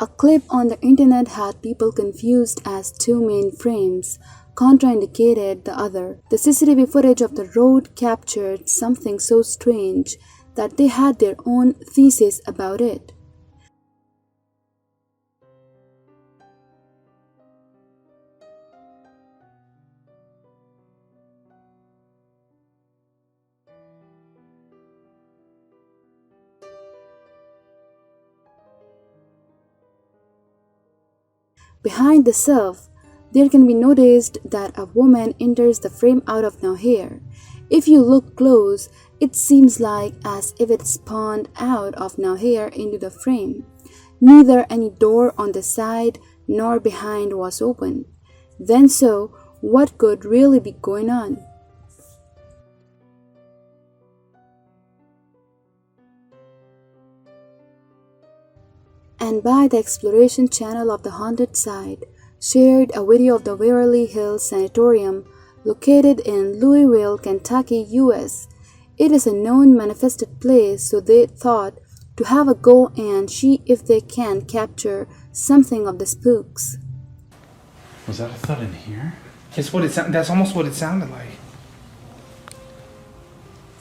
A clip on the internet had people confused as two main frames, contraindicated the other. The CCTV footage of the road captured something so strange that they had their own thesis about it. Behind the self, there can be noticed that a woman enters the frame out of nowhere. If you look close, it seems like as if it spawned out of nowhere into the frame. Neither any door on the side nor behind was open. Then so, what could really be going on? And by the exploration channel of the haunted site, shared a video of the Beverly Hills Sanatorium located in Louisville, Kentucky, US. It is a known manifested place, so they thought to have a go and see if they can capture something of the spooks. Was that a thud in here? That's almost what it sounded like.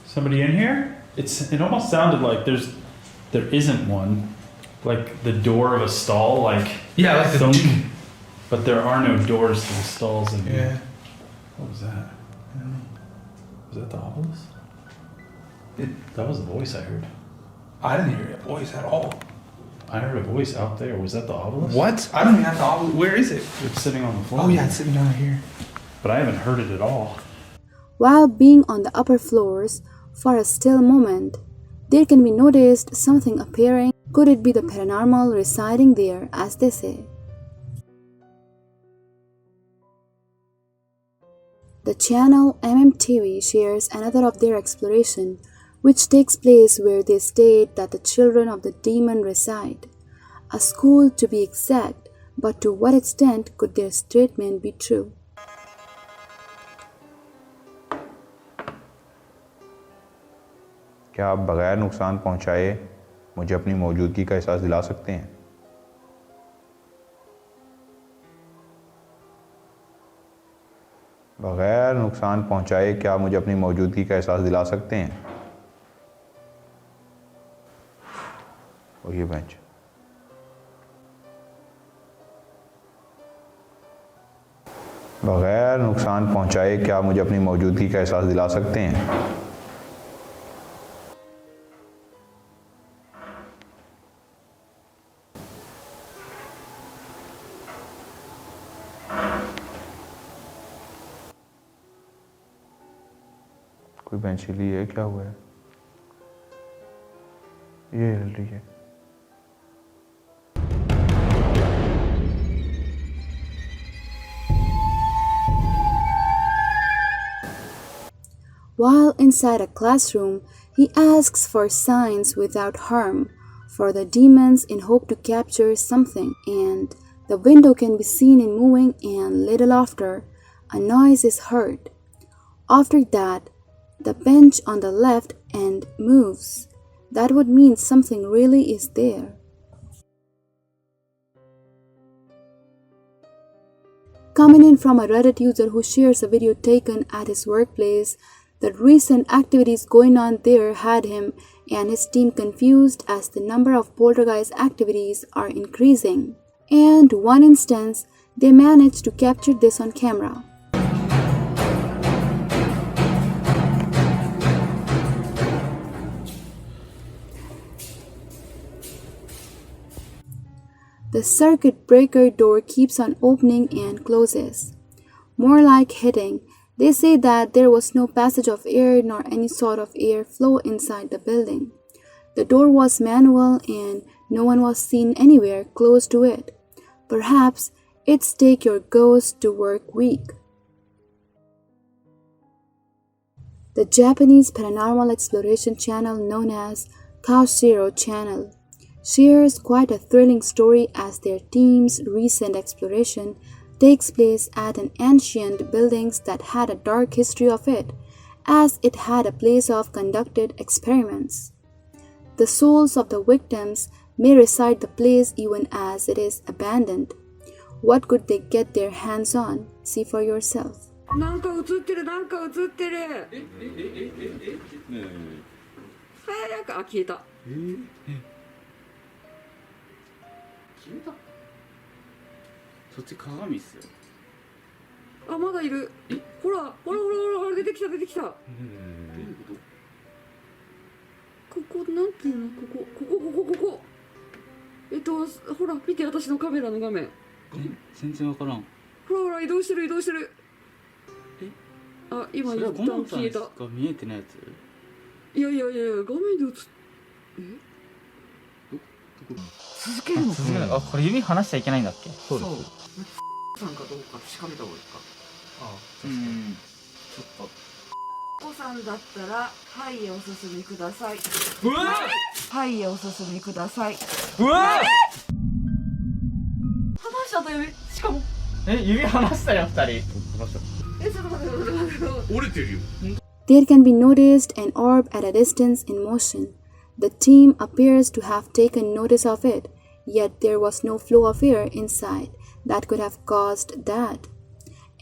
Somebody in here? It almost sounded like there isn't one. Like the door of a stall, like Yeah, like the thunk, but there are no doors to the stalls in here. Yeah. What was that? Was that the obelisk? That was the voice I heard. I didn't hear a voice at all. I heard a voice out there. Was that the obelisk? What? I don't even have the obelisk. Where is it? It's sitting on the floor. Oh yeah, it's sitting down here. But I haven't heard it at all. While being on the upper floors, for a still moment, there can be noticed something appearing. Could it be the paranormal residing there, as they say? The channel MMTV shares another of their exploration, which takes place where they state that the children of the demon reside. A school to be exact, but to what extent could their statement be true? क्या आप बग़ैर नुकसान पहुंचाए मुझे अपनी मौजूदगी का एहसास दिला सकते हैं? बग़ैर नुकसान पहुंचाए क्या आप मुझे अपनी मौजूदगी का एहसास दिला सकते हैं? वही बेंच। बग़ैर नुकसान पहुंचाए क्या आप मुझे अपनी मौजूदगी का एहसास दिला सकते हैं? कोई बेंच हिली है, क्या हुआ है? ये हिल रही है। While inside a classroom, he asks for signs without harm for the demons in hope to capture something, and the window can be seen in moving, and little after, a noise is heard. After that, the bench on the left end moves. That would mean something really is there. Coming in from a Reddit user who shares a video taken at his workplace, the recent activities going on there had him and his team confused as the number of poltergeist activities are increasing. And one instance, they managed to capture this on camera. The circuit breaker door keeps on opening and closes. More like hitting. They say that there was no passage of air nor any sort of air flow inside the building. The door was manual and no one was seen anywhere close to it. Perhaps it's take your ghost to work week. The Japanese paranormal exploration channel known as Kaoshiro Channel shares quite a thrilling story as their team's recent exploration takes place at an ancient building that had a dark history of it, as it had a place of conducted experiments. The souls of the victims may recite the place even as it is abandoned. What could they get their hands on? See for yourself. なんか映ってるなんか映ってる早く消えたそっち鏡っすよ。あまだいるほらほらほらほら出てきた出てきたここなんていうのここほら見て私のカメラの画面全然わからん。ほらほら移動してるあ今一それはゴモ旦消えたさんしか見えてないやつ。いや画面で映っ続けるのあ、これ指離しちゃいけないんだっけ？そうです。さんかどうか確かめた方がいいかうん。ちょっとお子さんだったらはいお進みくださいうわはいお進みくださいうわ離しちゃったよしかも指離したよ、二人。ちょっと待って折れてるよ。 There can be noticed an orb at a distance in motion. The team appears to have taken notice of it, yet there was no flow of air inside that could have caused that.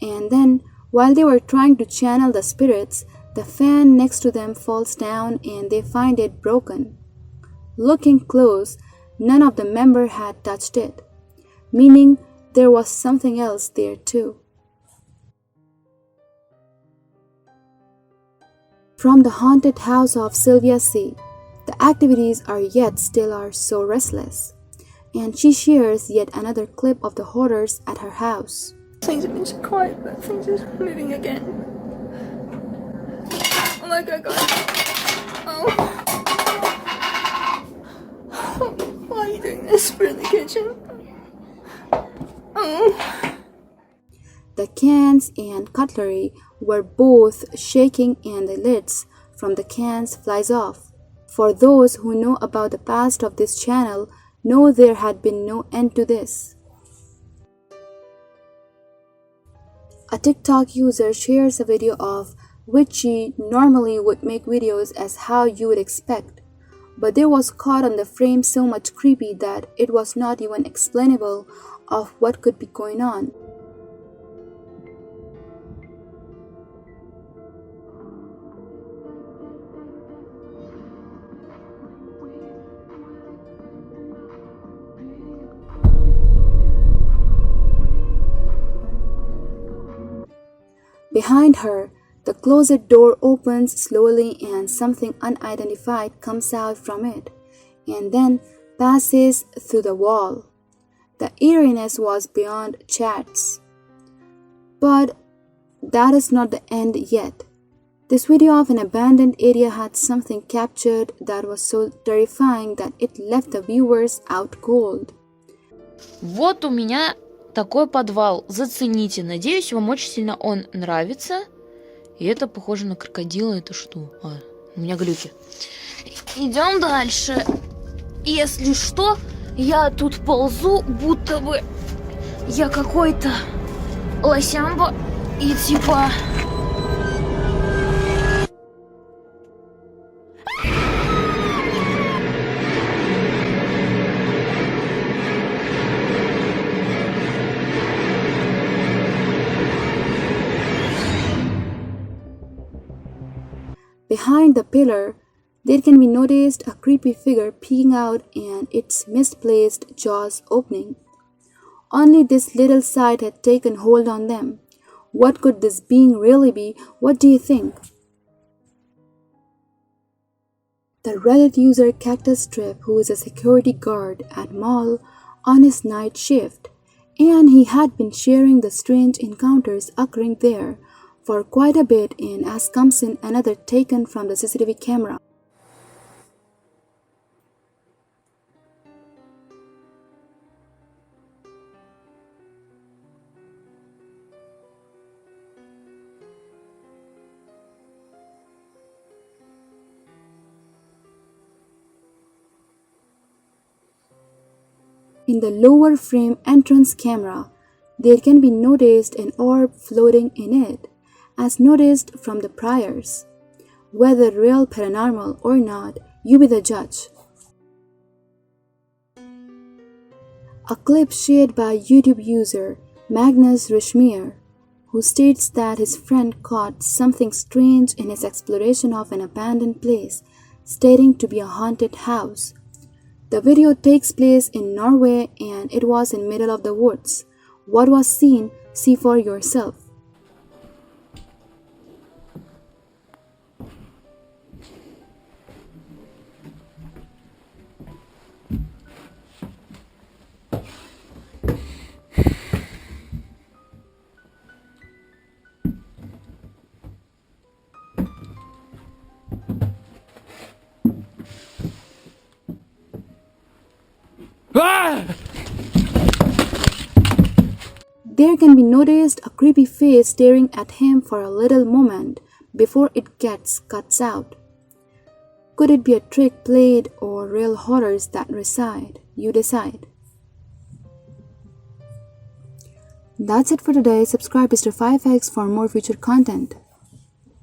And then, while they were trying to channel the spirits, the fan next to them falls down and they find it broken. Looking close, none of the members had touched it, meaning there was something else there too. From the haunted house of Sylvia C., the activities are yet still are so restless, and she shares yet another clip of the Hoarders at her house. Things have been so quiet, but things are moving again. Oh my god, oh. Why are you doing this? We're in the kitchen. Oh. The cans and cutlery were both shaking and the lids from the cans flies off. For those who know about the past of this channel know there had been no end to this. A TikTok user shares a video of which she normally would make videos as how you would expect, but there was caught on the frame so much creepy that it was not even explainable of what could be going on. Behind her, the closet door opens slowly and something unidentified comes out from it, and then passes through the wall. The eeriness was beyond chats. But that is not the end yet. This video of an abandoned area had something captured that was so terrifying that it left the viewers out cold. Вот у меня такой подвал. Зацените. Надеюсь, вам очень сильно он нравится. И это похоже на крокодила. Это что? У меня глюки. Идем дальше. Если что, я тут ползу, будто бы я какой-то лосямба. И типа... Behind the pillar, there can be noticed a creepy figure peeking out and its misplaced jaws opening. Only this little sight had taken hold on them. What could this being really be? What do you think? The Reddit user Cactus Strip, who is a security guard at mall on his night shift, and he had been sharing the strange encounters occurring there for quite a bit, and as comes in another taken from the CCTV camera. In the lower frame entrance camera, there can be noticed an orb floating in it, as noticed from the priors. Whether real paranormal or not, you be the judge. A clip shared by YouTube user Magnus Rishmir, who states that his friend caught something strange in his exploration of an abandoned place, stating to be a haunted house. The video takes place in Norway and it was in middle of the woods. What was seen, see for yourself. There can be noticed a creepy face staring at him for a little moment before it gets cuts out. Could it be a trick played or real horrors that reside? You decide. That's it for today. Subscribe Mr. 5X for more future content.